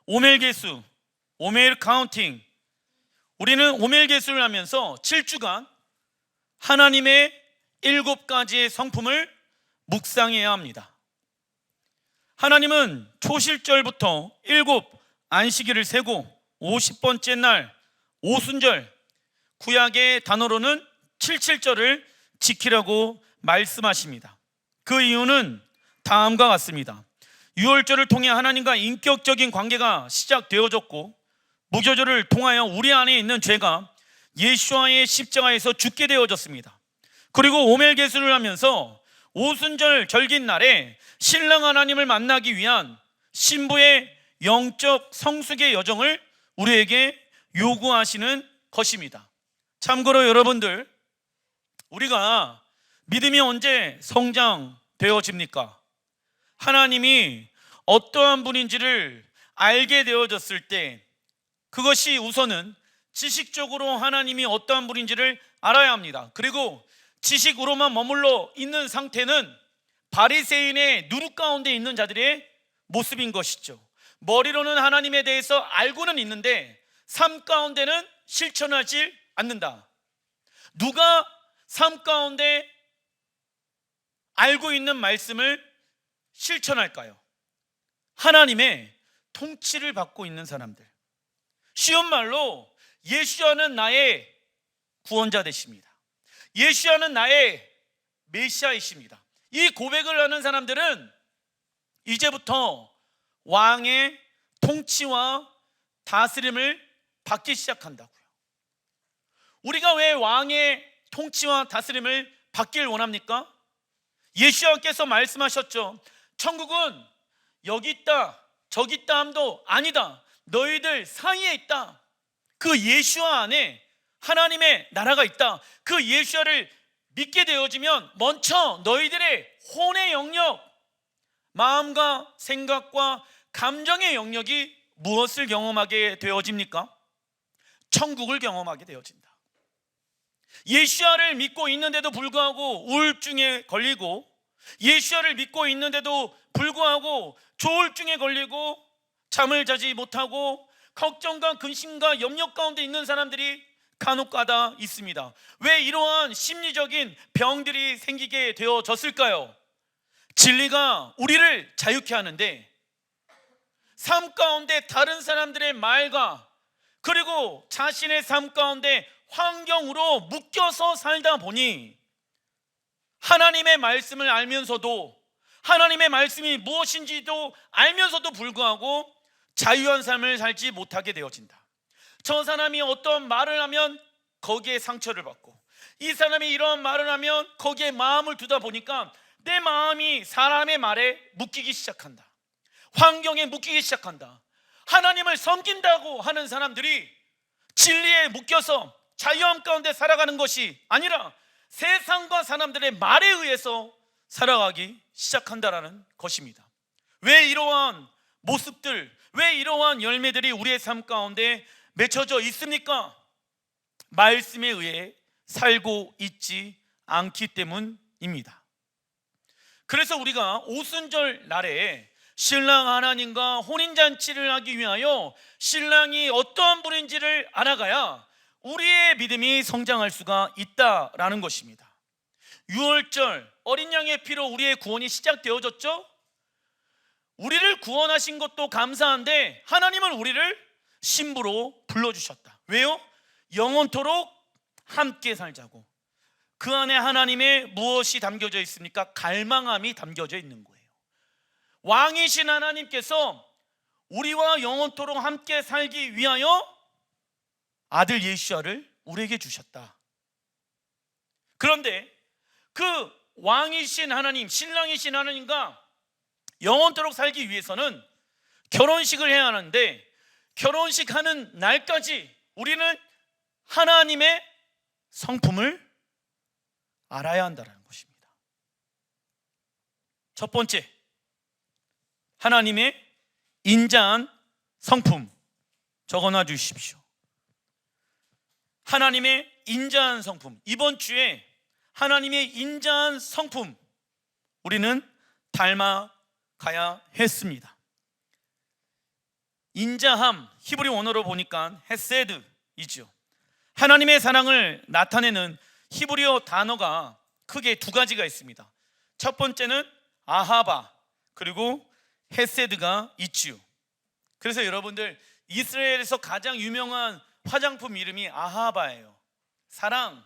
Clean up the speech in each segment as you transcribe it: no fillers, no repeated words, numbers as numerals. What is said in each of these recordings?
오멜개수, 오멜 카운팅. 우리는 오멜개수를 하면서 7주간 하나님의 7가지의 성품을 묵상해야 합니다. 하나님은 초실절부터 7 안식일을 세고 50번째 날 오순절, 구약의 단어로는 77절을 지키라고 말씀하십니다. 그 이유는 다음과 같습니다. 유월절을 통해 하나님과 인격적인 관계가 시작되어졌고, 무교절을 통하여 우리 안에 있는 죄가 예수와의 십자가에서 죽게 되어졌습니다. 그리고 오멜개수를 하면서 오순절 절기날에 신랑 하나님을 만나기 위한 신부의 영적 성숙의 여정을 우리에게 요구하시는 것입니다. 참고로 여러분들, 우리가 믿음이 언제 성장되어집니까? 하나님이 어떠한 분인지를 알게 되어졌을 때, 그것이 우선은 지식적으로 하나님이 어떠한 분인지를 알아야 합니다. 그리고 지식으로만 머물러 있는 상태는 바리새인의 누룩 가운데 있는 자들의 모습인 것이죠. 머리로는 하나님에 대해서 알고는 있는데 삶 가운데는 실천하지 않는다. 누가 삶 가운데 알고 있는 말씀을 실천할까요? 하나님의 통치를 받고 있는 사람들. 쉬운 말로 예수와는 나의 구원자 되십니다. 예수와는 나의 메시아이십니다. 이 고백을 하는 사람들은 이제부터 왕의 통치와 다스림을 받기 시작한다고요. 우리가 왜 왕의 통치와 다스림을 받길 원합니까? 예수님께서 말씀하셨죠. 천국은 여기 있다 저기 있다 함도 아니다. 너희들 사이에 있다. 그 예수와 안에 하나님의 나라가 있다. 그 예수를 믿게 되어지면 먼저 너희들의 혼의 영역, 마음과 생각과 감정의 영역이 무엇을 경험하게 되어집니까? 천국을 경험하게 되어진다. 예수를 믿고 있는데도 불구하고 우울증에 걸리고, 예수를 믿고 있는데도 불구하고 조울증에 걸리고 잠을 자지 못하고 걱정과 근심과 염려 가운데 있는 사람들이 간혹가다 있습니다. 왜 이러한 심리적인 병들이 생기게 되어졌을까요? 진리가 우리를 자유케 하는데 삶 가운데 다른 사람들의 말과 그리고 자신의 삶 가운데 환경으로 묶여서 살다 보니 하나님의 말씀을 알면서도, 하나님의 말씀이 무엇인지도 알면서도 불구하고 자유한 삶을 살지 못하게 되어진다. 저 사람이 어떤 말을 하면 거기에 상처를 받고, 이 사람이 이런 말을 하면 거기에 마음을 두다 보니까 내 마음이 사람의 말에 묶이기 시작한다. 환경에 묶이기 시작한다. 하나님을 섬긴다고 하는 사람들이 진리에 묶여서 자유함 가운데 살아가는 것이 아니라 세상과 사람들의 말에 의해서 살아가기 시작한다라는 것입니다. 왜 이러한 모습들, 왜 이러한 열매들이 우리의 삶 가운데 맺혀져 있습니까? 말씀에 의해 살고 있지 않기 때문입니다. 그래서 우리가 오순절 날에 신랑 하나님과 혼인잔치를 하기 위하여 신랑이 어떠한 분인지를 알아가야 우리의 믿음이 성장할 수가 있다라는 것입니다. 유월절 어린 양의 피로 우리의 구원이 시작되어졌죠. 우리를 구원하신 것도 감사한데 하나님은 우리를 신부로 불러주셨다. 왜요? 영원토록 함께 살자고. 그 안에 하나님의 무엇이 담겨져 있습니까? 갈망함이 담겨져 있는 거예요. 왕이신 하나님께서 우리와 영원토록 함께 살기 위하여 아들 예수야를 우리에게 주셨다. 그런데 그 왕이신 하나님, 신랑이신 하나님과 영원토록 살기 위해서는 결혼식을 해야 하는데, 결혼식 하는 날까지 우리는 하나님의 성품을 알아야 한다는 것입니다. 첫 번째, 하나님의 인자한 성품 적어놔 주십시오. 하나님의 인자한 성품. 이번 주에 하나님의 인자한 성품 우리는 닮아가야 했습니다. 인자함, 히브리 원어로 보니까 헤세드이죠. 하나님의 사랑을 나타내는 히브리어 단어가 크게 두 가지가 있습니다. 첫 번째는 아하바, 그리고 헤세드가 있지요. 그래서 여러분들, 이스라엘에서 가장 유명한 화장품 이름이 아하바예요. 사랑.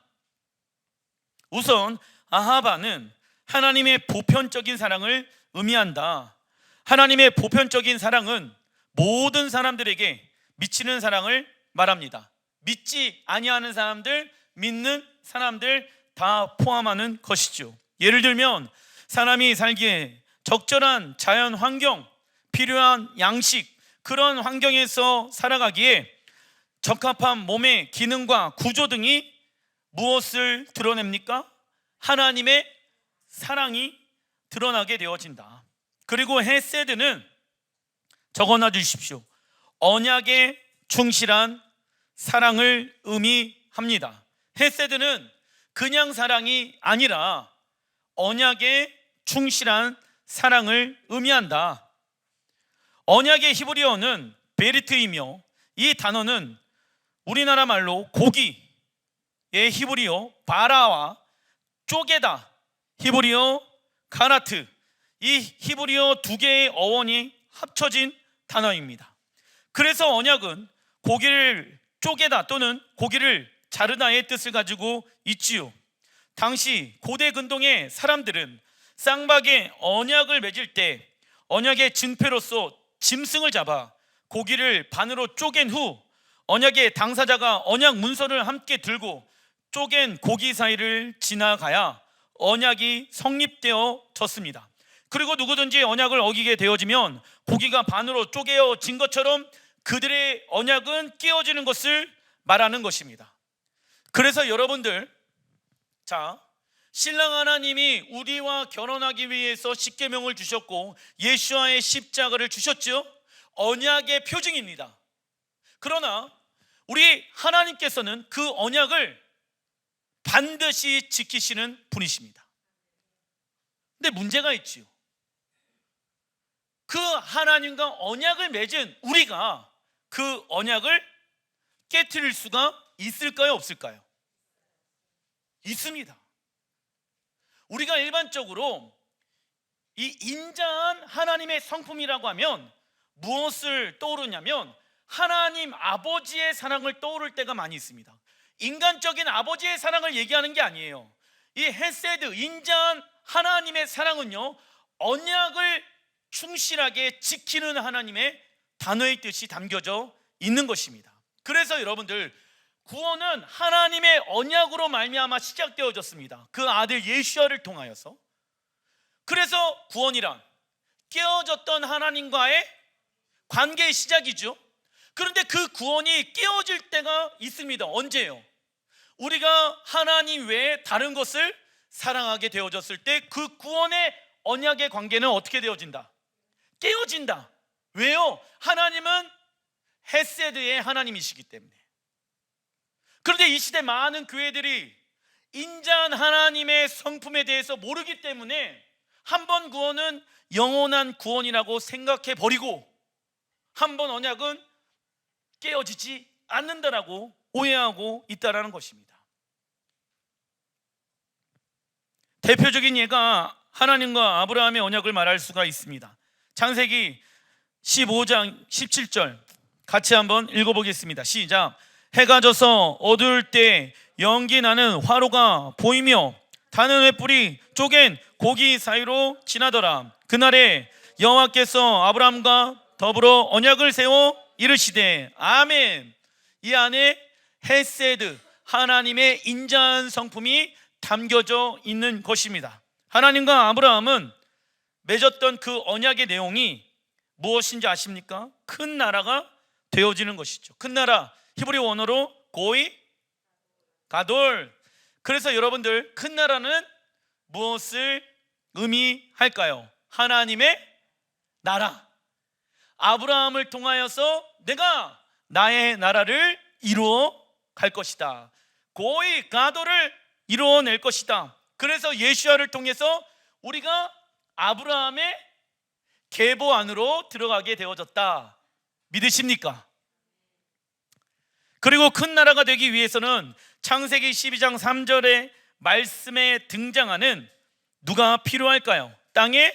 우선 아하바는 하나님의 보편적인 사랑을 의미한다. 하나님의 보편적인 사랑은 모든 사람들에게 미치는 사랑을 말합니다. 믿지 아니하는 사람들, 믿는 사람들 다 포함하는 것이죠. 예를 들면 사람이 살기에 적절한 자연 환경, 필요한 양식, 그런 환경에서 살아가기에 적합한 몸의 기능과 구조 등이 무엇을 드러냅니까? 하나님의 사랑이 드러나게 되어진다. 그리고 헤세드는 적어놔 주십시오. 언약에 충실한 사랑을 의미합니다. 헤세드는 그냥 사랑이 아니라 언약에 충실한 사랑을 의미한다. 언약의 히브리어는 베리트이며, 이 단어는 우리나라 말로 고기의 히브리어 바라와 쪼개다, 히브리어 카라트, 이 히브리어 두 개의 어원이 합쳐진 단어입니다. 그래서 언약은 고기를 쪼개다 또는 고기를 자르다의 뜻을 가지고 있지요. 당시 고대 근동의 사람들은 쌍박에 언약을 맺을 때 언약의 증표로서 짐승을 잡아 고기를 반으로 쪼갠 후 언약의 당사자가 언약 문서를 함께 들고 쪼갠 고기 사이를 지나가야 언약이 성립되어졌습니다. 그리고 누구든지 언약을 어기게 되어지면 고기가 반으로 쪼개어진 것처럼 그들의 언약은 깨어지는 것을 말하는 것입니다. 그래서 여러분들, 자, 신랑 하나님이 우리와 결혼하기 위해서 십계명을 주셨고 예수와의 십자가를 주셨죠. 언약의 표징입니다. 그러나 우리 하나님께서는 그 언약을 반드시 지키시는 분이십니다. 근데 문제가 있지요. 그 하나님과 언약을 맺은 우리가 그 언약을 깨트릴 수가 있을까요, 없을까요? 있습니다. 우리가 일반적으로 이 인자한 하나님의 성품이라고 하면 무엇을 떠오르냐면 하나님 아버지의 사랑을 떠오를 때가 많이 있습니다. 인간적인 아버지의 사랑을 얘기하는 게 아니에요. 이 헤세드, 인자한 하나님의 사랑은요, 언약을 충실하게 지키는 하나님의 단어의 뜻이 담겨져 있는 것입니다. 그래서 여러분들, 구원은 하나님의 언약으로 말미암아 시작되어졌습니다. 그 아들 예수아를 통하여서. 그래서 구원이란 깨어졌던 하나님과의 관계의 시작이죠. 그런데 그 구원이 깨어질 때가 있습니다. 언제요? 우리가 하나님 외에 다른 것을 사랑하게 되어졌을 때 그 구원의 언약의 관계는 어떻게 되어진다? 깨어진다. 왜요? 하나님은 헤세드의 하나님이시기 때문에. 그런데 이 시대 많은 교회들이 인자한 하나님의 성품에 대해서 모르기 때문에 한 번 구원은 영원한 구원이라고 생각해 버리고 한 번 언약은 깨어지지 않는다라고 오해하고 있다라는 것입니다. 대표적인 예가 하나님과 아브라함의 언약을 말할 수가 있습니다. 창세기 15장 17절 같이 한번 읽어보겠습니다. 시작. 해가 져서 어두울 때 연기 나는 화로가 보이며 타는 횃불이 쪼갠 고기 사이로 지나더라. 그날에 여호와께서 아브라함과 더불어 언약을 세워 이르시되 아멘. 이 안에 헤세드, 하나님의 인자한 성품이 담겨져 있는 것입니다. 하나님과 아브라함은 맺었던 그 언약의 내용이 무엇인지 아십니까? 큰 나라가 되어지는 것이죠. 큰 나라, 히브리 원어로 고이 가돌. 그래서 여러분들, 큰 나라는 무엇을 의미할까요? 하나님의 나라. 아브라함을 통하여서 내가 나의 나라를 이루어 갈 것이다. 고이 가돌을 이루어낼 것이다. 그래서 예수아를 통해서 우리가 아브라함의 계보 안으로 들어가게 되어졌다. 믿으십니까? 그리고 큰 나라가 되기 위해서는 창세기 12장 3절의 말씀에 등장하는 누가 필요할까요? 땅의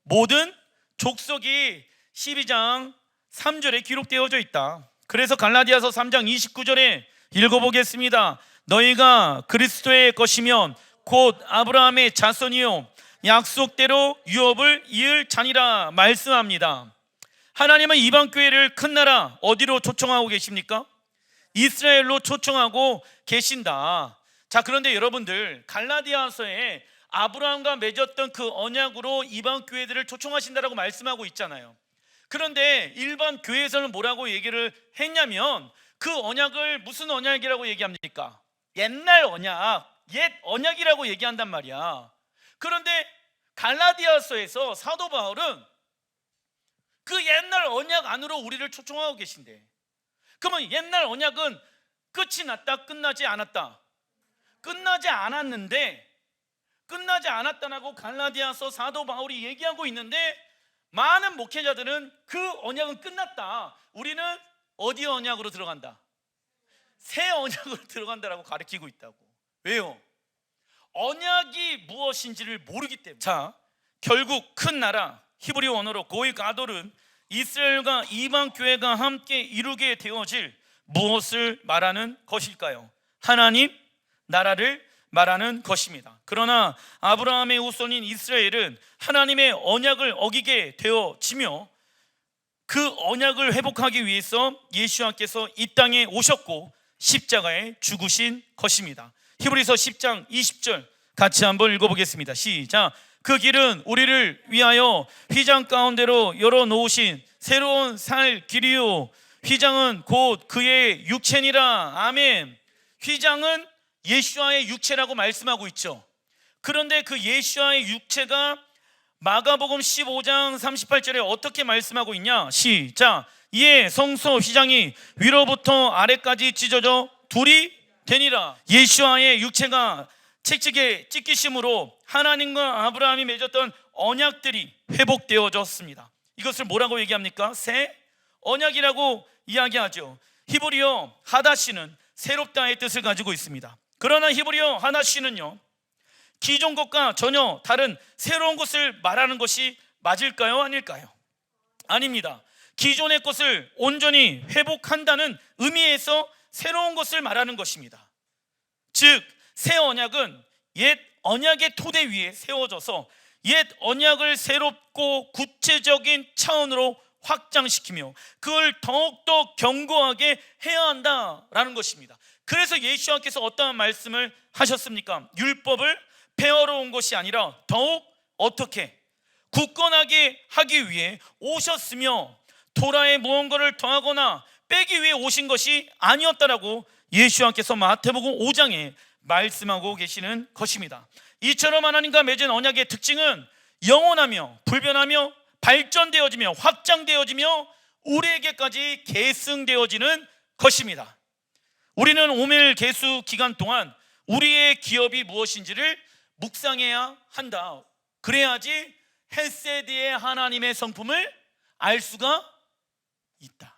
모든 족속이 12장 3절에 기록되어져 있다. 그래서 갈라디아서 3장 29절에 읽어보겠습니다. 너희가 그리스도의 것이면 곧 아브라함의 자손이요 약속대로 유업을 이을 자니라 말씀합니다. 하나님은 이방 교회를 큰 나라 어디로 초청하고 계십니까? 이스라엘로 초청하고 계신다. 자, 그런데 여러분들 갈라디아서에 아브라함과 맺었던 그 언약으로 이방 교회들을 초청하신다라고 말씀하고 있잖아요. 그런데 일반 교회에서는 뭐라고 얘기를 했냐면 그 언약을 무슨 언약이라고 얘기합니까? 옛날 언약, 옛 언약이라고 얘기한단 말이야. 그런데 갈라디아서에서 사도 바울은 그 옛날 언약 안으로 우리를 초청하고 계신대. 그러면 옛날 언약은 끝이 났다, 끝나지 않았다? 끝나지 않았는데, 끝나지 않았다라고 갈라디아서 사도 바울이 얘기하고 있는데 많은 목회자들은 그 언약은 끝났다, 우리는 어디 언약으로 들어간다? 새 언약으로 들어간다라고 가르치고 있다고. 왜요? 언약이 무엇인지를 모르기 때문에. 자, 결국 큰 나라, 히브리 언어로 고이 가돌은 이스라엘과 이방 교회가 함께 이루게 되어질 무엇을 말하는 것일까요? 하나님 나라를 말하는 것입니다. 그러나 아브라함의 후손인 이스라엘은 하나님의 언약을 어기게 되어지며 그 언약을 회복하기 위해서 예수님께서 이 땅에 오셨고 십자가에 죽으신 것입니다. 히브리서 10장 20절 같이 한번 읽어보겠습니다. 시작. 그 길은 우리를 위하여 휘장 가운데로 열어놓으신 새로운 살 길이요 휘장은 곧 그의 육체니라. 아멘. 휘장은 예수와의 육체라고 말씀하고 있죠. 그런데 그 예수와의 육체가 마가복음 15장 38절에 어떻게 말씀하고 있냐? 시작. 이에 성소 휘장이 위로부터 아래까지 찢어져 둘이 되니라. 예수와의 육체가 채찍에 찢기심으로 하나님과 아브라함이 맺었던 언약들이 회복되어졌습니다. 이것을 뭐라고 얘기합니까? 새 언약이라고 이야기하죠. 히브리어 하다시는 새롭다의 뜻을 가지고 있습니다. 그러나 히브리어 하다시는요, 기존 것과 전혀 다른 새로운 것을 말하는 것이 맞을까요? 아닐까요? 아닙니다. 기존의 것을 온전히 회복한다는 의미에서 새로운 것을 말하는 것입니다. 즉 새 언약은 옛 언약의 토대 위에 세워져서 옛 언약을 새롭고 구체적인 차원으로 확장시키며 그걸 더욱더 견고하게 해야 한다라는 것입니다. 그래서 예수님께서 어떠한 말씀을 하셨습니까? 율법을 폐허로 온 것이 아니라 더욱 어떻게 굳건하게 하기 위해 오셨으며 토라에 무언가를 더하거나 빼기 위해 오신 것이 아니었다라고 예수님께서 마태복음 5장에 말씀하고 계시는 것입니다. 이처럼 하나님과 맺은 언약의 특징은 영원하며 불변하며 발전되어지며 확장되어지며 우리에게까지 계승되어지는 것입니다. 우리는 오멜 계수 기간 동안 우리의 기업이 무엇인지를 묵상해야 한다. 그래야지 헤세드의 하나님의 성품을 알 수가 있다.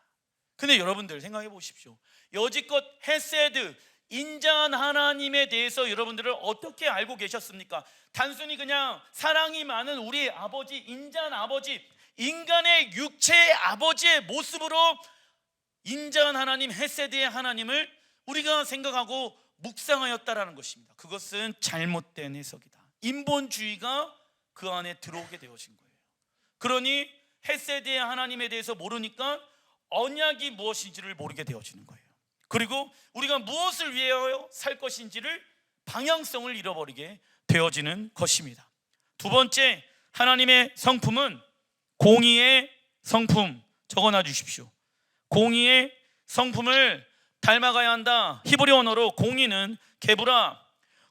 근데 여러분들 생각해 보십시오. 여지껏 헤세드, 인자한 하나님에 대해서 여러분들은 어떻게 알고 계셨습니까? 단순히 그냥 사랑이 많은 우리 아버지, 인자한 아버지, 인간의 육체의 아버지의 모습으로 인자한 하나님, 헤세드의 하나님을 우리가 생각하고 묵상하였다라는 것입니다. 그것은 잘못된 해석이다. 인본주의가 그 안에 들어오게 되어진 거예요. 그러니 헤세드의 하나님에 대해서 모르니까 언약이 무엇인지를 모르게 되어지는 거예요. 그리고 우리가 무엇을 위하여 살 것인지를 방향성을 잃어버리게 되어지는 것입니다. 두 번째, 하나님의 성품은 공의의 성품. 적어놔 주십시오. 공의의 성품을 닮아가야 한다. 히브리 언어로 공의는 게부라.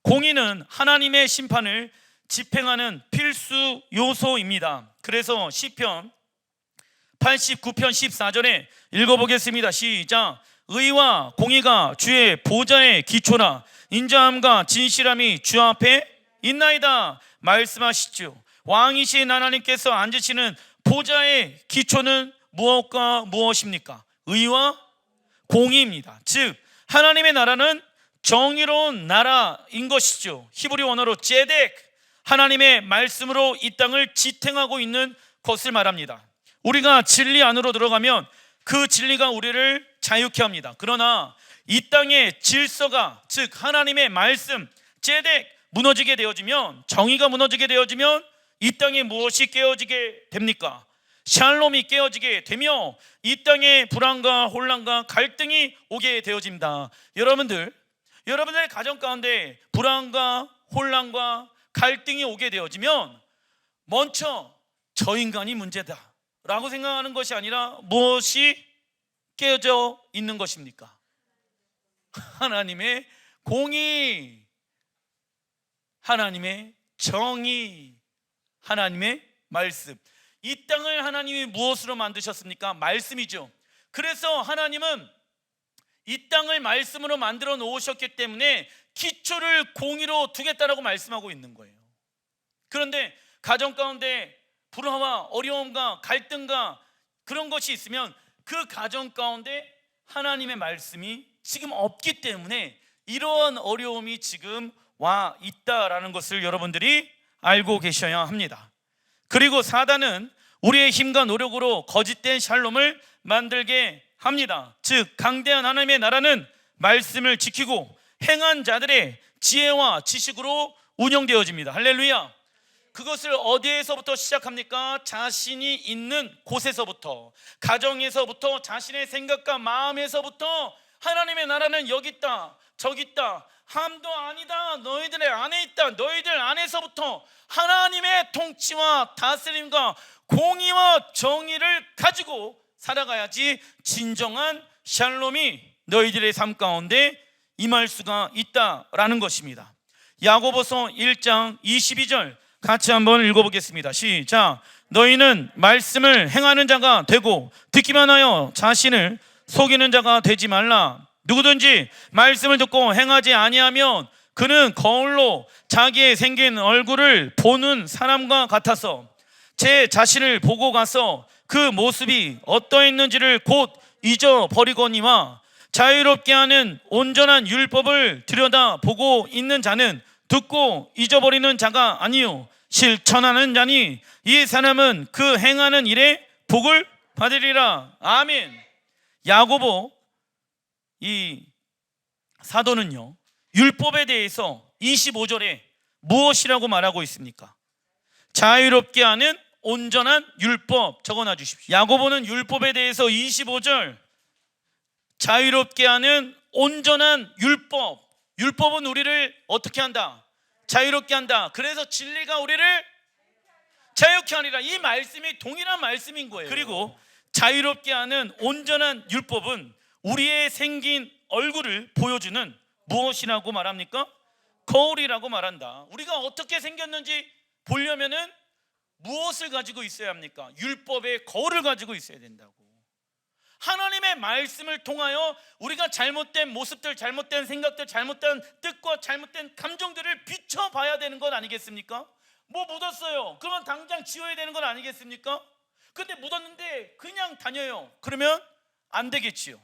공의는 하나님의 심판을 집행하는 필수 요소입니다. 그래서 시편 89편 14절에 읽어보겠습니다. 시작. 의와 공의가 주의 보좌의 기초라. 인자함과 진실함이 주 앞에 있나이다 말씀하시죠. 왕이신 하나님께서 앉으시는 보좌의 기초는 무엇과 무엇입니까? 의와 공의입니다. 즉 하나님의 나라는 정의로운 나라인 것이죠. 히브리 원어로 제덱, 하나님의 말씀으로 이 땅을 지탱하고 있는 것을 말합니다. 우리가 진리 안으로 들어가면 그 진리가 우리를 자유케 합니다. 그러나 이 땅의 질서가, 즉 하나님의 말씀 제덱 무너지게 되어지면, 정의가 무너지게 되어지면 이 땅에 무엇이 깨어지게 됩니까? 샬롬이 깨어지게 되며 이 땅에 불안과 혼란과 갈등이 오게 되어집니다. 여러분들의 가정 가운데 불안과 혼란과 갈등이 오게 되어지면 먼저 저 인간이 문제다 라고 생각하는 것이 아니라 무엇이 깨어져 있는 것입니까? 하나님의 공의, 하나님의 정의, 하나님의 말씀. 이 땅을 하나님이 무엇으로 만드셨습니까? 말씀이죠. 그래서 하나님은 이 땅을 말씀으로 만들어 놓으셨기 때문에 기초를 공의로 두겠다라고 말씀하고 있는 거예요. 그런데 가정 가운데 불화와 어려움과 갈등과 그런 것이 있으면 그 가정 가운데 하나님의 말씀이 지금 없기 때문에 이러한 어려움이 지금 와 있다라는 것을 여러분들이 알고 계셔야 합니다. 그리고 사단은 우리의 힘과 노력으로 거짓된 샬롬을 만들게 합니다. 즉 강대한 하나님의 나라는 말씀을 지키고 행한 자들의 지혜와 지식으로 운영되어집니다. 할렐루야. 그것을 어디에서부터 시작합니까? 자신이 있는 곳에서부터, 가정에서부터, 자신의 생각과 마음에서부터 하나님의 나라는 여기 있다, 저기 있다, 함도 아니다, 너희들의 안에 있다, 너희들 안에서부터 하나님의 통치와 다스림과 공의와 정의를 가지고 살아가야지 진정한 샬롬이 너희들의 삶 가운데 임할 수가 있다라는 것입니다. 야고보서 1장 22절 같이 한번 읽어보겠습니다. 시작. 너희는 말씀을 행하는 자가 되고 듣기만 하여 자신을 속이는 자가 되지 말라. 누구든지 말씀을 듣고 행하지 아니하면 그는 거울로 자기의 생긴 얼굴을 보는 사람과 같아서 제 자신을 보고 가서 그 모습이 어떠했는지를 곧 잊어버리거니와 자유롭게 하는 온전한 율법을 들여다보고 있는 자는 듣고 잊어버리는 자가 아니요 실천하는 자니 이 사람은 그 행하는 일에 복을 받으리라. 아멘. 야고보 이 사도는요 율법에 대해서 25절에 무엇이라고 말하고 있습니까? 자유롭게 하는 온전한 율법 적어놔 주십시오. 야고보는 율법에 대해서 25절 자유롭게 하는 온전한 율법, 율법은 우리를 어떻게 한다? 자유롭게 한다. 그래서 진리가 우리를 자유케 하리라. 이 말씀이 동일한 말씀인 거예요. 그리고 자유롭게 하는 온전한 율법은 우리의 생긴 얼굴을 보여주는 무엇이라고 말합니까? 거울이라고 말한다. 우리가 어떻게 생겼는지 보려면은 무엇을 가지고 있어야 합니까? 율법의 거울을 가지고 있어야 된다고. 하나님의 말씀을 통하여 우리가 잘못된 모습들, 잘못된 생각들, 잘못된 뜻과 잘못된 감정들을 비춰봐야 되는 건 아니겠습니까? 뭐 묻었어요. 그러면 당장 지워야 되는 건 아니겠습니까? 근데 묻었는데 그냥 다녀요. 그러면 안 되겠지요.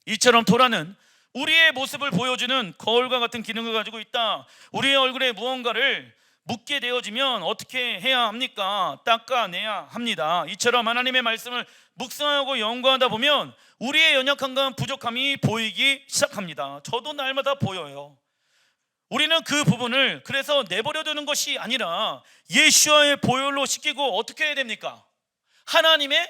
이처럼 토라는 우리의 모습을 보여주는 거울과 같은 기능을 가지고 있다. 우리의 얼굴에 무언가를 묻게 되어지면 어떻게 해야 합니까? 닦아내야 합니다. 이처럼 하나님의 말씀을 묵상하고 연구하다 보면 우리의 연약함과 부족함이 보이기 시작합니다. 저도 날마다 보여요. 우리는 그 부분을 그래서 내버려 두는 것이 아니라 예수와의 보혈로 씻기고 어떻게 해야 됩니까? 하나님의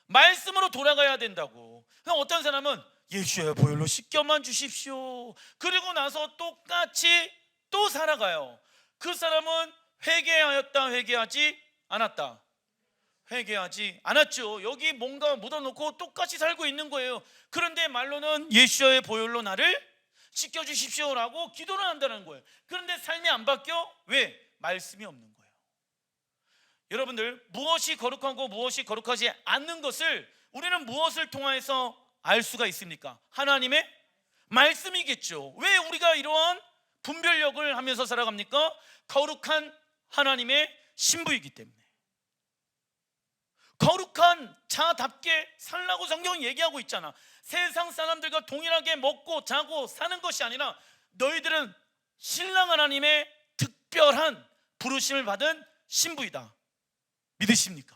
말씀으로 돌아가야 된다고. 그럼 어떤 사람은 예수의 보혈로 씻겨만 주십시오. 그리고 나서 똑같이 또 살아가요. 그 사람은 회개하였다, 회개하지 않았다. 회개하지 않았죠. 여기 뭔가 묻어놓고 똑같이 살고 있는 거예요. 그런데 말로는 예수의 보혈로 나를 씻겨주십시오라고 기도를 한다는 거예요. 그런데 삶이 안 바뀌어? 왜? 말씀이 없는 거예요. 여러분들, 무엇이 거룩하고 무엇이 거룩하지 않는 것을 우리는 무엇을 통해서 알 수가 있습니까? 하나님의 말씀이겠죠. 왜 우리가 이러한 분별력을 하면서 살아갑니까? 거룩한 하나님의 신부이기 때문에. 거룩한 자답게 살라고 성경은 얘기하고 있잖아. 세상 사람들과 동일하게 먹고 자고 사는 것이 아니라 너희들은 신랑 하나님의 특별한 부르심을 받은 신부이다. 믿으십니까?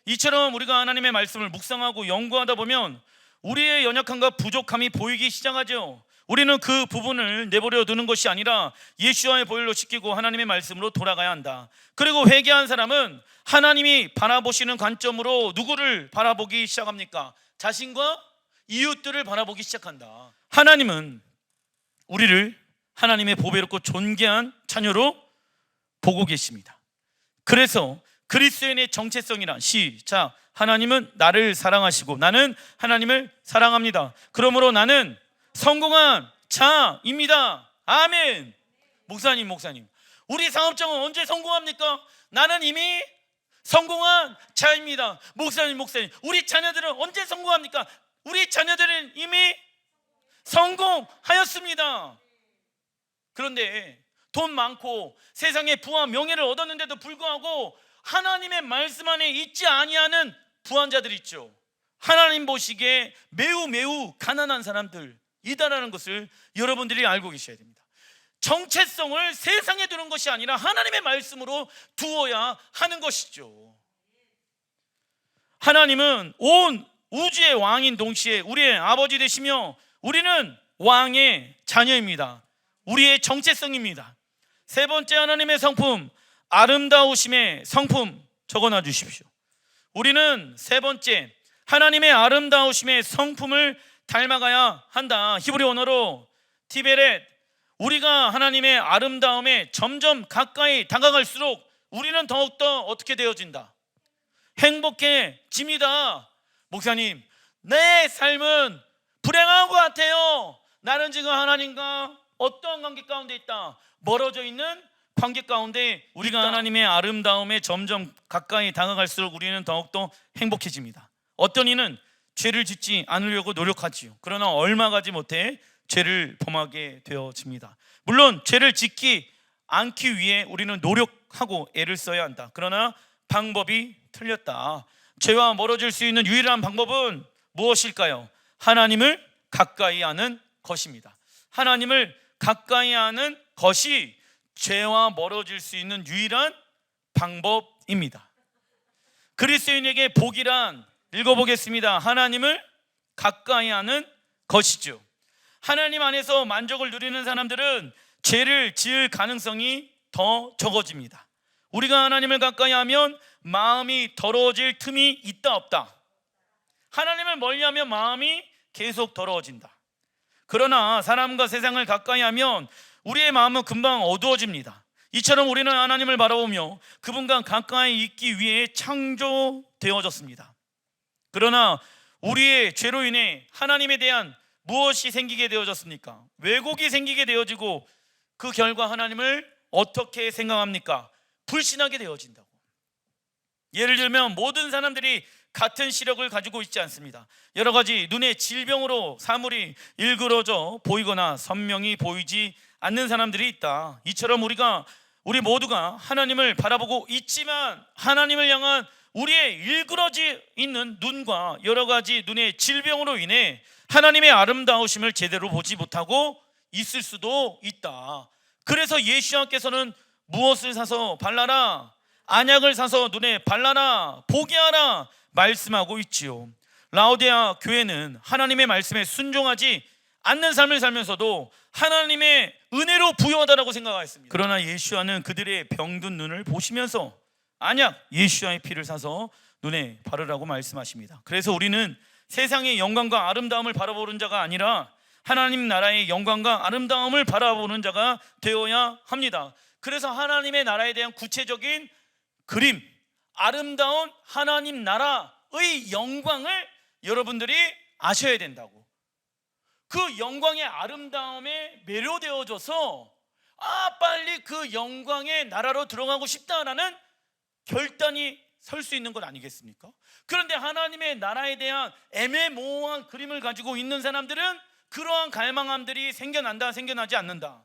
이처럼 우리가 하나님의 말씀을 묵상하고 연구하다 보면 우리의 연약함과 부족함이 보이기 시작하죠. 우리는 그 부분을 내버려 두는 것이 아니라 예수와의 보혈로 씻기고 하나님의 말씀으로 돌아가야 한다. 그리고 회개한 사람은 하나님이 바라보시는 관점으로 누구를 바라보기 시작합니까? 자신과 이웃들을 바라보기 시작한다. 하나님은 우리를 하나님의 보배롭고 존귀한 자녀로 보고 계십니다. 그래서 그리스도인의 정체성이란 시작, 하나님은 나를 사랑하시고 나는 하나님을 사랑합니다. 그러므로 나는 성공한 자입니다. 아멘. 목사님 우리 사업장은 언제 성공합니까? 나는 이미 성공한 자입니다. 목사님 우리 자녀들은 언제 성공합니까? 우리 자녀들은 이미 성공하였습니다. 그런데 돈 많고 세상에 부와 명예를 얻었는데도 불구하고 하나님의 말씀 안에 있지 아니하는 부한자들이 있죠. 하나님 보시기에 매우 가난한 사람들이다라는 것을 여러분들이 알고 계셔야 됩니다. 정체성을 세상에 두는 것이 아니라 하나님의 말씀으로 두어야 하는 것이죠. 하나님은 온 우주의 왕인 동시에 우리의 아버지 되시며 우리는 왕의 자녀입니다. 우리의 정체성입니다. 세 번째, 하나님의 성품, 아름다우심의 성품 적어놔 주십시오. 우리는 세 번째, 하나님의 아름다우심의 성품을 닮아가야 한다. 히브리 언어로 티베렛, 우리가 하나님의 아름다움에 점점 가까이 다가갈수록 우리는 더욱더 어떻게 되어진다? 행복해집니다. 목사님, 내 삶은 불행한 것 같아요. 나는 지금 하나님과 어떠한 관계 가운데 있다? 멀어져 있는 관계 가운데 우리가 있다. 하나님의 아름다움에 점점 가까이 다가갈수록 우리는 더욱더 행복해집니다. 어떤 이는 죄를 짓지 않으려고 노력하지요. 그러나 얼마 가지 못해 죄를 범하게 되어집니다. 물론 죄를 짓지 않기 위해 우리는 노력하고 애를 써야 한다. 그러나 방법이 틀렸다. 죄와 멀어질 수 있는 유일한 방법은 무엇일까요? 하나님을 가까이 하는 것입니다. 하나님을 가까이 하는 것이 죄와 멀어질 수 있는 유일한 방법입니다. 그리스도인에게 복이란, 읽어보겠습니다. 하나님을 가까이 하는 것이죠. 하나님 안에서 만족을 누리는 사람들은 죄를 지을 가능성이 더 적어집니다. 우리가 하나님을 가까이 하면 마음이 더러워질 틈이 있다 없다? 하나님을 멀리하면 마음이 계속 더러워진다. 그러나 사람과 세상을 가까이 하면 우리의 마음은 금방 어두워집니다. 이처럼 우리는 하나님을 바라보며 그분과 가까이 있기 위해 창조되어졌습니다. 그러나 우리의 죄로 인해 하나님에 대한 무엇이 생기게 되어졌습니까? 왜곡이 생기게 되어지고 그 결과 하나님을 어떻게 생각합니까? 불신하게 되어진다고. 예를 들면 모든 사람들이 같은 시력을 가지고 있지 않습니다. 여러 가지 눈의 질병으로 사물이 일그러져 보이거나 선명히 보이지 않는 사람들이 있다. 이처럼 우리 모두가 하나님을 바라보고 있지만 하나님을 향한 우리의 일그러져 있는 눈과 여러 가지 눈의 질병으로 인해 하나님의 아름다우심을 제대로 보지 못하고 있을 수도 있다. 그래서 예수님께서는 무엇을 사서 발라라? 안약을 사서 눈에 발라라, 보게 하라 말씀하고 있지요. 라오디아 교회는 하나님의 말씀에 순종하지 않는 삶을 살면서도 하나님의 은혜로 부유하다라고 생각했습니다. 그러나 예수와는 그들의 병든 눈을 보시면서 안약, 예수와의 피를 사서 눈에 바르라고 말씀하십니다. 그래서 우리는 세상의 영광과 아름다움을 바라보는 자가 아니라 하나님 나라의 영광과 아름다움을 바라보는 자가 되어야 합니다. 그래서 하나님의 나라에 대한 구체적인 그림, 아름다운 하나님 나라의 영광을 여러분들이 아셔야 된다고. 그 영광의 아름다움에 매료되어져서 빨리 그 영광의 나라로 들어가고 싶다라는 결단이 설 수 있는 것 아니겠습니까? 그런데 하나님의 나라에 대한 애매모호한 그림을 가지고 있는 사람들은 그러한 갈망함들이 생겨난다, 생겨나지 않는다?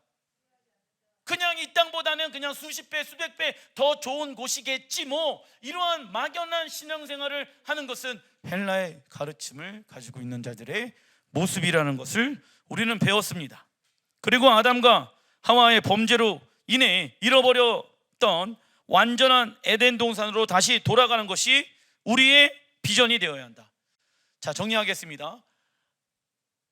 그냥 이 땅보다는 그냥 수십 배 수백 배 더 좋은 곳이겠지 뭐, 이러한 막연한 신앙생활을 하는 것은 헬라의 가르침을 가지고 있는 자들의 모습이라는 것을 우리는 배웠습니다. 그리고 아담과 하와의 범죄로 인해 잃어버렸던 완전한 에덴 동산으로 다시 돌아가는 것이 우리의 비전이 되어야 한다. 자, 정리하겠습니다.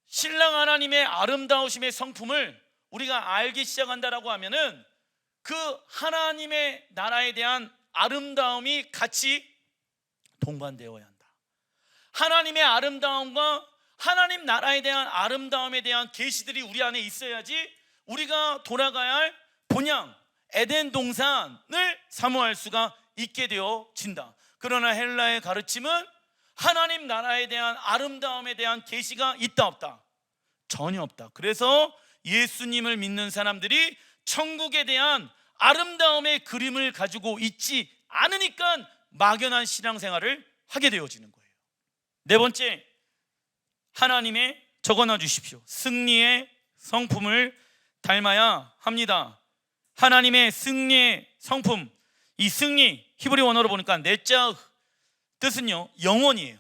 신랑 하나님의 아름다우심의 성품을 우리가 알기 시작한다라고 하면은 그 하나님의 나라에 대한 아름다움이 같이 동반되어야 한다. 하나님의 아름다움과 하나님 나라에 대한 아름다움에 대한 계시들이 우리 안에 있어야지 우리가 돌아가야 할 본향 에덴 동산을 사모할 수가 있게 되어진다. 그러나 헬라의 가르침은 하나님 나라에 대한 아름다움에 대한 계시가 있다 없다? 전혀 없다. 그래서 예수님을 믿는 사람들이 천국에 대한 아름다움의 그림을 가지고 있지 않으니까 막연한 신앙생활을 하게 되어지는 거예요. 네 번째, 하나님의 적어놔 주십시오. 승리의 성품을 닮아야 합니다. 하나님의 승리의 성품, 이 승리 히브리 원어로 보니까 네짜 뜻은요 영원이에요.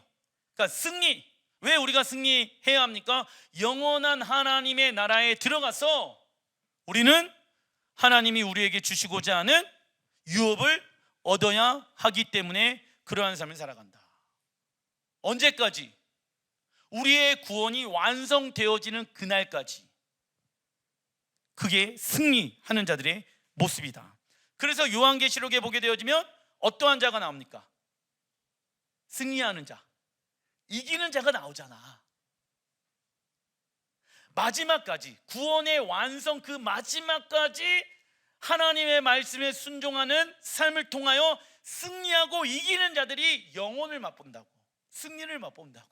그러니까 승리, 왜 우리가 승리해야 합니까? 영원한 하나님의 나라에 들어가서 우리는 하나님이 우리에게 주시고자 하는 유업을 얻어야 하기 때문에 그러한 삶을 살아간다. 언제까지? 우리의 구원이 완성되어지는 그날까지. 그게 승리하는 자들의 모습이다. 그래서 요한계시록에 보게 되어지면 어떠한 자가 나옵니까? 승리하는 자, 이기는 자가 나오잖아. 마지막까지, 구원의 완성 그 마지막까지 하나님의 말씀에 순종하는 삶을 통하여 승리하고 이기는 자들이 영혼을 맛본다고, 승리를 맛본다고.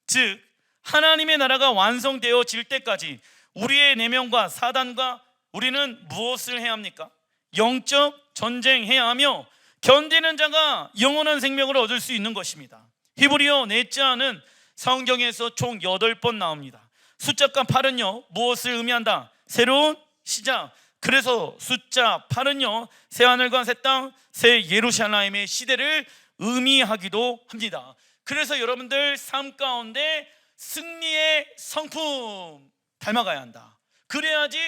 즉 하나님의 나라가 완성되어질 때까지 우리의 내면과 사단과 우리는 무엇을 해야 합니까? 영적 전쟁해야 하며 견디는 자가 영원한 생명을 얻을 수 있는 것입니다. 히브리어 넷자는 성경에서 총 8번 나옵니다. 숫자가 8은요 무엇을 의미한다? 새로운 시작. 그래서 숫자 8은요 새하늘과 새 땅, 새 예루살렘의 시대를 의미하기도 합니다. 그래서 여러분들 삶 가운데 승리의 성품 닮아가야 한다. 그래야지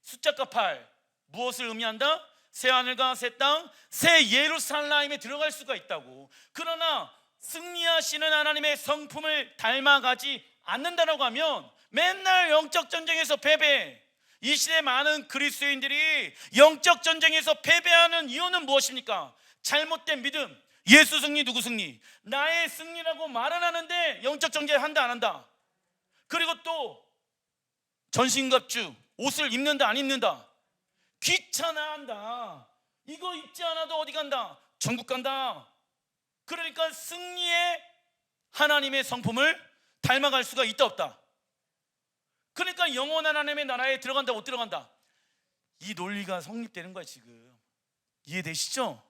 숫자가 8 무엇을 의미한다? 새하늘과 새 땅, 새 예루살렘에 들어갈 수가 있다고. 그러나 승리하시는 하나님의 성품을 닮아가지 않는다라고 하면 맨날 영적 전쟁에서 패배. 이 시대 많은 그리스도인들이 영적 전쟁에서 패배하는 이유는 무엇입니까? 잘못된 믿음. 예수 승리, 누구 승리? 나의 승리라고 말은 하는데 영적 전쟁 한다 안 한다? 그리고 또 전신갑주, 옷을 입는다 안 입는다? 귀찮아한다. 이거 입지 않아도 어디 간다? 천국 간다. 그러니까 승리의 하나님의 성품을 닮아갈 수가 있다 없다? 그러니까 영원한 하나님의 나라에 들어간다 못 들어간다? 이 논리가 성립되는 거야 지금. 이해되시죠?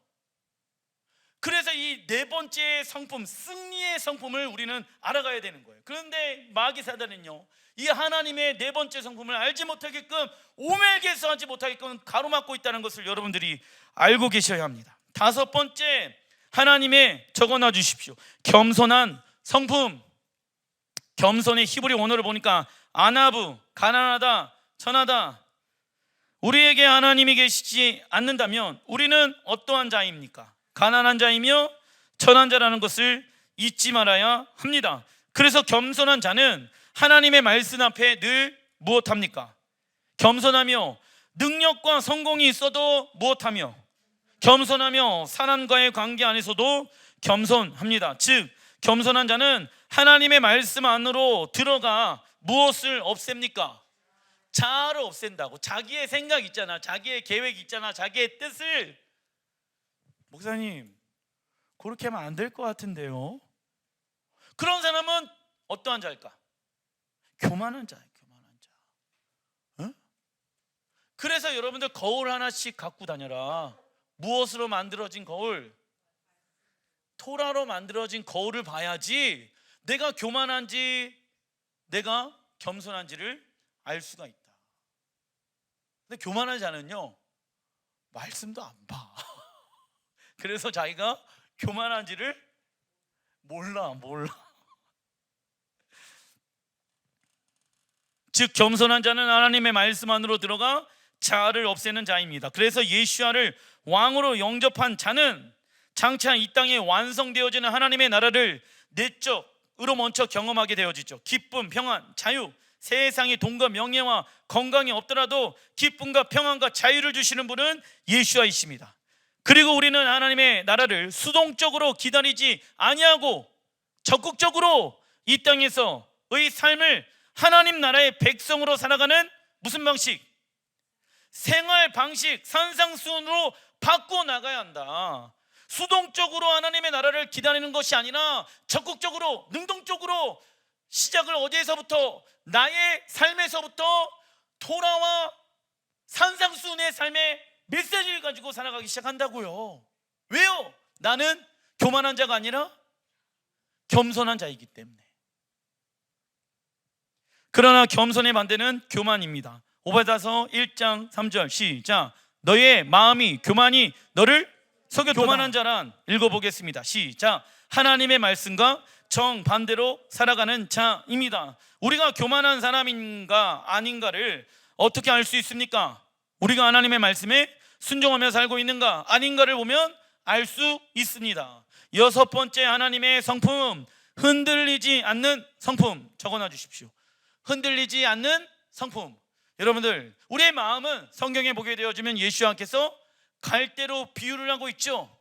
그래서 이 네 번째 성품, 승리의 성품을 우리는 알아가야 되는 거예요. 그런데 마귀 사단은요 이 하나님의 네 번째 성품을 알지 못하게끔, 오멜개수하지 못하게끔 가로막고 있다는 것을 여러분들이 알고 계셔야 합니다. 다섯 번째, 하나님의 적어놔 주십시오. 겸손한 성품. 겸손의 히브리 원어를 보니까 아나부, 가난하다, 천하다. 우리에게 하나님이 계시지 않는다면 우리는 어떠한 자입니까? 가난한 자이며 천한 자라는 것을 잊지 말아야 합니다. 그래서 겸손한 자는 하나님의 말씀 앞에 늘 무엇합니까? 겸손하며 능력과 성공이 있어도 무엇하며? 겸손하며 사람과의 관계 안에서도 겸손합니다. 즉 겸손한 자는 하나님의 말씀 안으로 들어가 무엇을 없앱니까? 자아를 없앤다고. 자기의 생각 있잖아, 자기의 계획 있잖아, 자기의 뜻을. 목사님 그렇게 하면 안 될 것 같은데요. 그런 사람은 어떠한 자일까? 교만한 자예요. 교만한 자. 응? 그래서 여러분들 거울 하나씩 갖고 다녀라. 무엇으로 만들어진 거울? 토라로 만들어진 거울을 봐야지 내가 교만한지 내가 겸손한지를 알 수가 있다. 근데 교만한 자는요 말씀도 안 봐. 그래서 자기가 교만한지를 몰라. 즉 겸손한 자는 하나님의 말씀 안으로 들어가 자아를 없애는 자입니다. 그래서 예수야를 왕으로 영접한 자는 장차 이 땅에 완성되어지는 하나님의 나라를 내적으로 먼저 경험하게 되어지죠. 기쁨, 평안, 자유, 세상에 돈과 명예와 건강이 없더라도 기쁨과 평안과 자유를 주시는 분은 예수야이십니다. 그리고 우리는 하나님의 나라를 수동적으로 기다리지 아니하고 적극적으로 이 땅에서의 삶을 하나님 나라의 백성으로 살아가는 무슨 방식? 생활 방식, 산상수훈으로 바꿔 나가야 한다. 수동적으로 하나님의 나라를 기다리는 것이 아니라 적극적으로, 능동적으로 시작을 어디에서부터? 나의 삶에서부터 토라와 산상수훈의 삶의 메시지를 가지고 살아가기 시작한다고요. 왜요? 나는 교만한 자가 아니라 겸손한 자이기 때문에. 그러나 겸손의 반대는 교만입니다. 오바다서 1장 3절 시작. 너의 마음이 교만이 너를 속였도다. 교만한 자란 읽어보겠습니다. 시작. 하나님의 말씀과 정반대로 살아가는 자입니다. 우리가 교만한 사람인가 아닌가를 어떻게 알 수 있습니까? 우리가 하나님의 말씀에 순종하며 살고 있는가 아닌가를 보면 알 수 있습니다. 여섯 번째 하나님의 성품, 흔들리지 않는 성품. 적어놔 주십시오. 흔들리지 않는 성품. 여러분들, 우리의 마음은 성경에 보게 되어지면 예수님께서 갈대로 비유를 하고 있죠.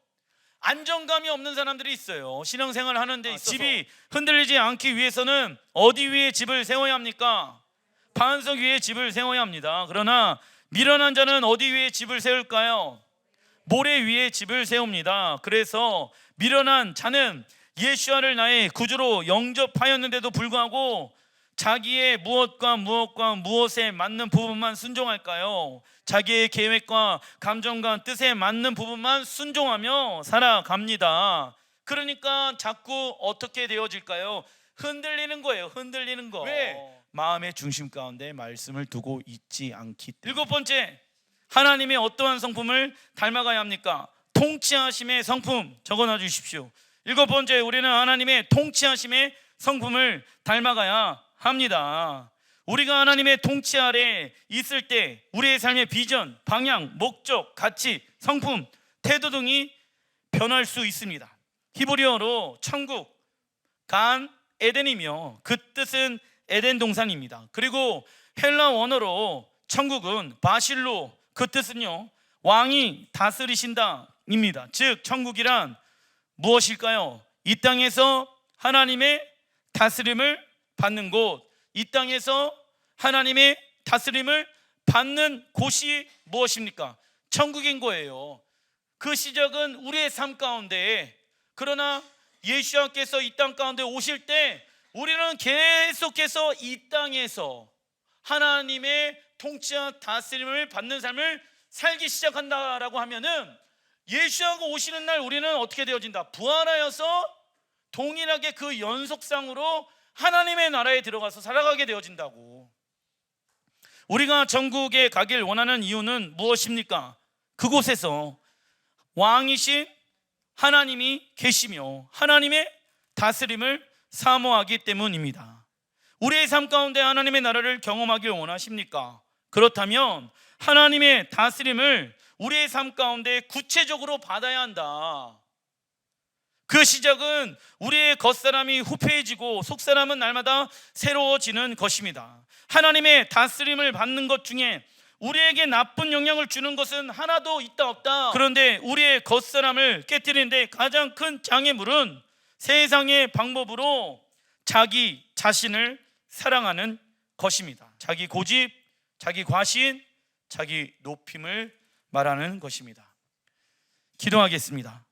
안정감이 없는 사람들이 있어요. 신앙생활을 하는 데 있어서 집이 흔들리지 않기 위해서는 어디 위에 집을 세워야 합니까? 반석 위에 집을 세워야 합니다. 그러나 미련한 자는 어디 위에 집을 세울까요? 모래 위에 집을 세웁니다. 그래서 미련한 자는 예수와를 나의 구주로 영접하였는데도 불구하고 자기의 무엇에 맞는 부분만 순종할까요? 자기의 계획과 감정과 뜻에 맞는 부분만 순종하며 살아갑니다. 그러니까 자꾸 어떻게 되어질까요? 흔들리는 거예요. 흔들리는 거. 왜? 마음의 중심 가운데 말씀을 두고 있지 않기 때문에. 일곱 번째, 하나님의 어떠한 성품을 닮아가야 합니까? 통치하심의 성품. 적어놔 주십시오. 일곱 번째, 우리는 하나님의 통치하심의 성품을 닮아가야 합니다. 우리가 하나님의 통치 아래 있을 때 우리의 삶의 비전, 방향, 목적, 가치, 성품, 태도 등이 변할 수 있습니다. 히브리어로 천국, 간, 에덴이며 그 뜻은 에덴 동산입니다. 그리고 헬라 원어로 천국은 바실로, 그 뜻은요 왕이 다스리신다 입니다. 즉 천국이란 무엇일까요? 이 땅에서 하나님의 다스림을 받는 곳, 이 땅에서 하나님의 다스림을 받는 곳이 무엇입니까? 천국인 거예요. 그 시작은 우리의 삶 가운데, 그러나 예수님께서 이 땅 가운데 오실 때 우리는 계속해서 이 땅에서 하나님의 통치와 다스림을 받는 삶을 살기 시작한다라고 하면은 예수하고 오시는 날 우리는 어떻게 되어진다? 부활하여서 동일하게 그 연속상으로 하나님의 나라에 들어가서 살아가게 되어진다고. 우리가 천국에 가길 원하는 이유는 무엇입니까? 그곳에서 왕이신 하나님이 계시며 하나님의 다스림을 사모하기 때문입니다. 우리의 삶 가운데 하나님의 나라를 경험하길 원하십니까? 그렇다면 하나님의 다스림을 우리의 삶 가운데 구체적으로 받아야 한다. 그 시작은 우리의 겉사람이 후패해지고 속사람은 날마다 새로워지는 것입니다. 하나님의 다스림을 받는 것 중에 우리에게 나쁜 영향을 주는 것은 하나도 있다 없다. 그런데 우리의 겉사람을 깨뜨리는데 가장 큰 장애물은 세상의 방법으로 자기 자신을 사랑하는 것입니다. 자기 고집, 자기 과신, 자기 높임을 말하는 것입니다. 기도하겠습니다.